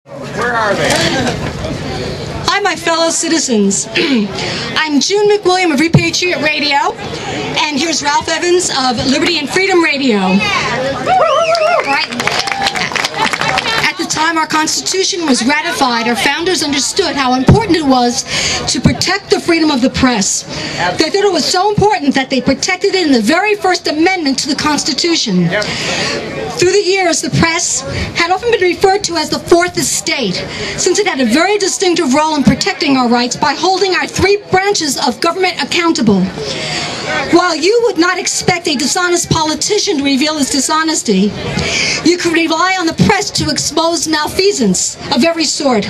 Where are they? Hi, my fellow citizens. I'm June McWilliam of Repatriot Radio, and here's Ralph Evans of Liberty and Freedom Radio. At the time our Constitution was ratified, our founders understood how important it was to protect the freedom of the press. They thought it was so important that they protected it in the very first amendment to the Constitution. Through the years, the press had often been referred to as the Fourth Estate, since it had a very distinctive role in protecting our rights by holding our three branches of government accountable. While you would not expect a dishonest politician to reveal his dishonesty, you could rely on the press to expose malfeasance of every sort.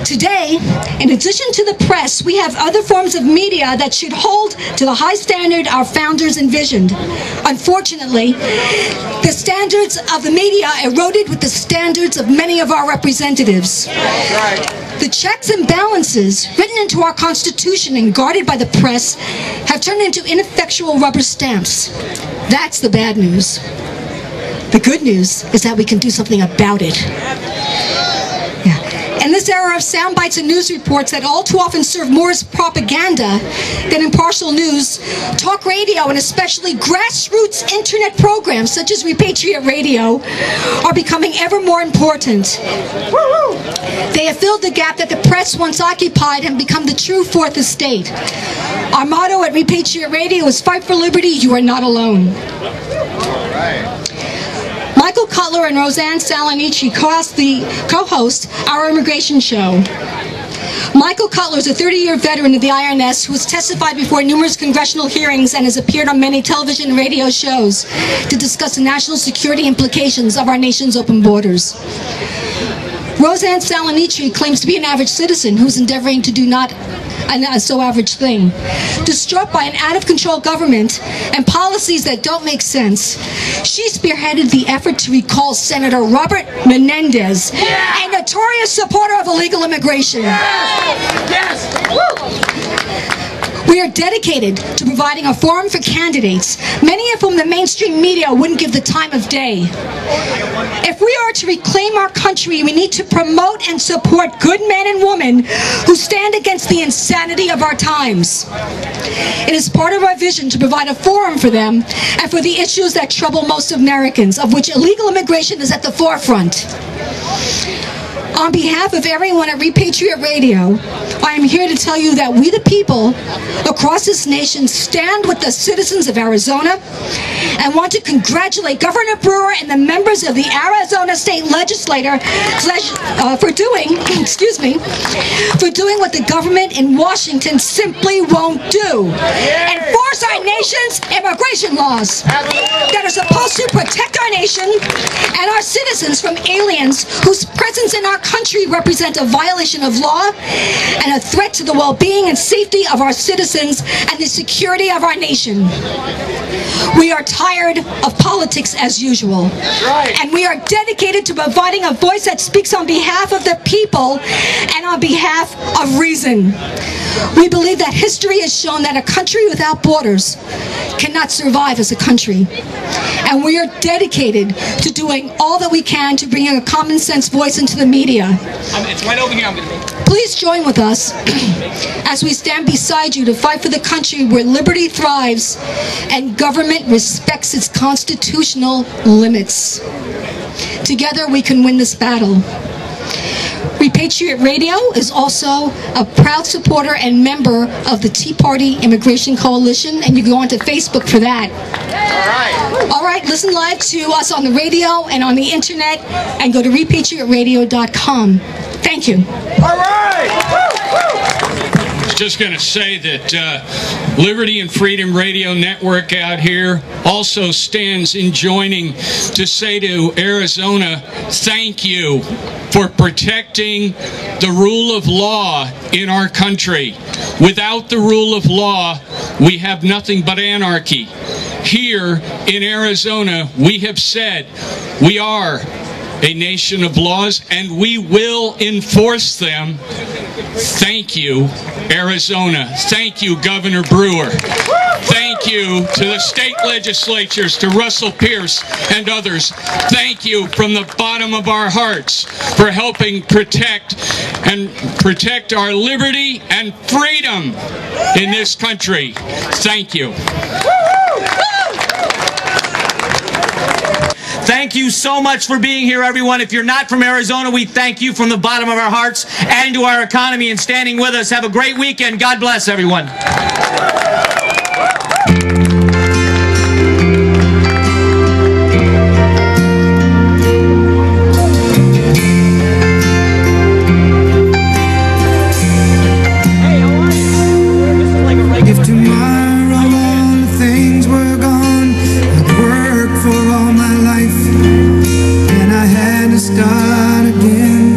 Today, in addition to the press, we have other forms of media that should hold to the high standard our founders envisioned. Unfortunately, the standards of the media eroded with the standards of many of our representatives. The checks and balances written into our Constitution and guarded by the press have turned into ineffectual rubber stamps. That's the bad news. The good news is that we can do something about it. In this era of sound bites and news reports that all too often serve more as propaganda than impartial news, talk radio and especially grassroots internet programs such as Repatriot Radio are becoming ever more important. They have filled the gap that the press once occupied and become the true Fourth Estate. Our motto at Repatriot Radio is "Fight for Liberty, you are not alone." Michael Cutler and Roseanne Salonici co-host our immigration show. Michael Cutler is a 30-year veteran of the IRS who has testified before numerous congressional hearings and has appeared on many television and radio shows to discuss the national security implications of our nation's open borders. Roseanne Salonici claims to be an average citizen who's endeavoring to do not a so-average thing. Distraught by an out-of-control government and policies that don't make sense, she spearheaded the effort to recall Senator Robert Menendez, a notorious supporter of illegal immigration. We are dedicated to providing a forum for candidates, many of whom the mainstream media wouldn't give the time of day. If we are to reclaim our country, we need to promote and support good men and women who stand against the insanity of our times. It is part of our vision to provide a forum for them and for the issues that trouble most Americans, of which illegal immigration is at the forefront. On behalf of everyone at Repatriot Radio, I am here to tell you that we the people across this nation stand with the citizens of Arizona and want to congratulate Governor Brewer and the members of the Arizona State Legislature for doing what the government in Washington simply won't do. Enforce our nation's immigration laws that are supposed to protect our nation and our citizens from aliens whose presence in our country represent a violation of law and a threat to the well-being and safety of our citizens and the security of our nation. We are tired of politics as usual, and we are dedicated to providing a voice that speaks on behalf of the people and on behalf of reason. We believe that history has shown that a country without borders cannot survive as a country, and we are dedicated to doing all that we can to bring a common sense voice into the media. It's right over here. Please join with us as we stand beside you to fight for the country where liberty thrives and government respects its constitutional limits. Together we can win this battle. Repatriot Radio is also a proud supporter and member of the Tea Party Immigration Coalition, and you can go onto Facebook for that. All right, listen live to us on the radio and on the internet, and go to repatriotradio.com. Thank you. All right. Just going to say that Liberty and Freedom Radio Network out here also stands in joining to say to Arizona, thank you for protecting the rule of law in our country. Without the rule of law, we have nothing but anarchy. Here in Arizona, we have said we are a nation of laws, and we will enforce them. Thank you, Arizona. Thank you, Governor Brewer. Thank you to the state legislatures, to Russell Pierce and others. Thank you from the bottom of our hearts for helping protect our liberty and freedom in this country. Thank you. Thank you so much for being here, everyone. If you're not from Arizona, we thank you from the bottom of our hearts and to our economy and standing with us. Have a great weekend. God bless, everyone. If tomorrow all the things were gone, I'd work for all my life, and I had to start again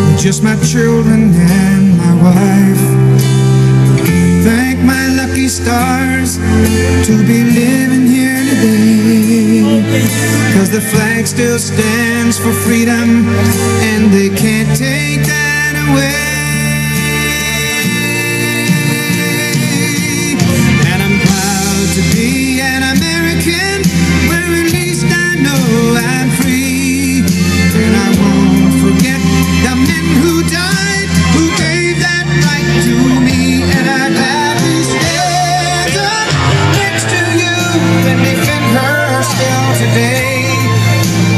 with just my children and my wife. Thank my lucky stars to be living here today, 'cause the flag still stands for freedom, and they can't take that away. To be an American, where at least I know I'm free, and I won't forget the men who died, who gave that right to me, and I'd gladly stand up next to you and defend her still today,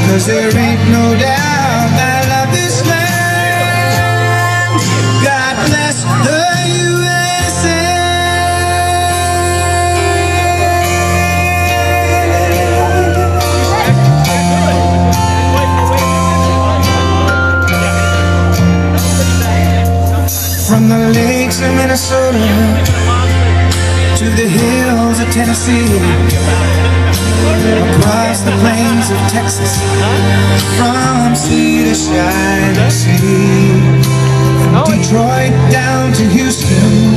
'cause there ain't no doubt I love this land. God bless the USA. From the lakes of Minnesota to the hills of Tennessee, across the plains of Texas, from sea to shining sea, from Detroit down to Houston,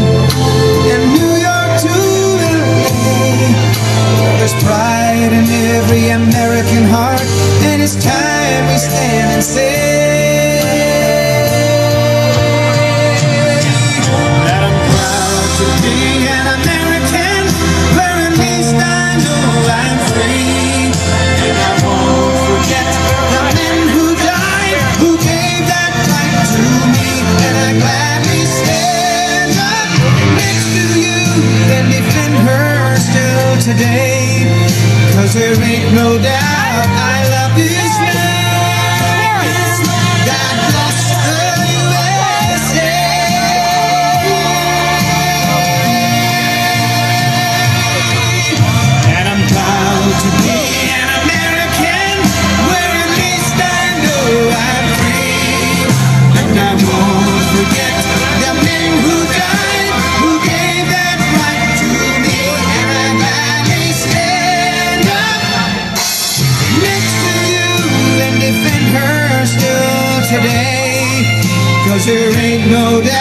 and New York to LA. There's pride in every American heart, and it's time we stand and say being an American, where at least I know I'm free, and I won't forget the men who died, who gave that right to me, and I gladly stand up next to you and defend her still today, 'cause there ain't no doubt I love this land. God bless the USA. To be an American, where at least I know I'm free, and I won't forget the men who died, who gave that right to me, and I gladly stand up next to you and defend her still today, 'cause there ain't no doubt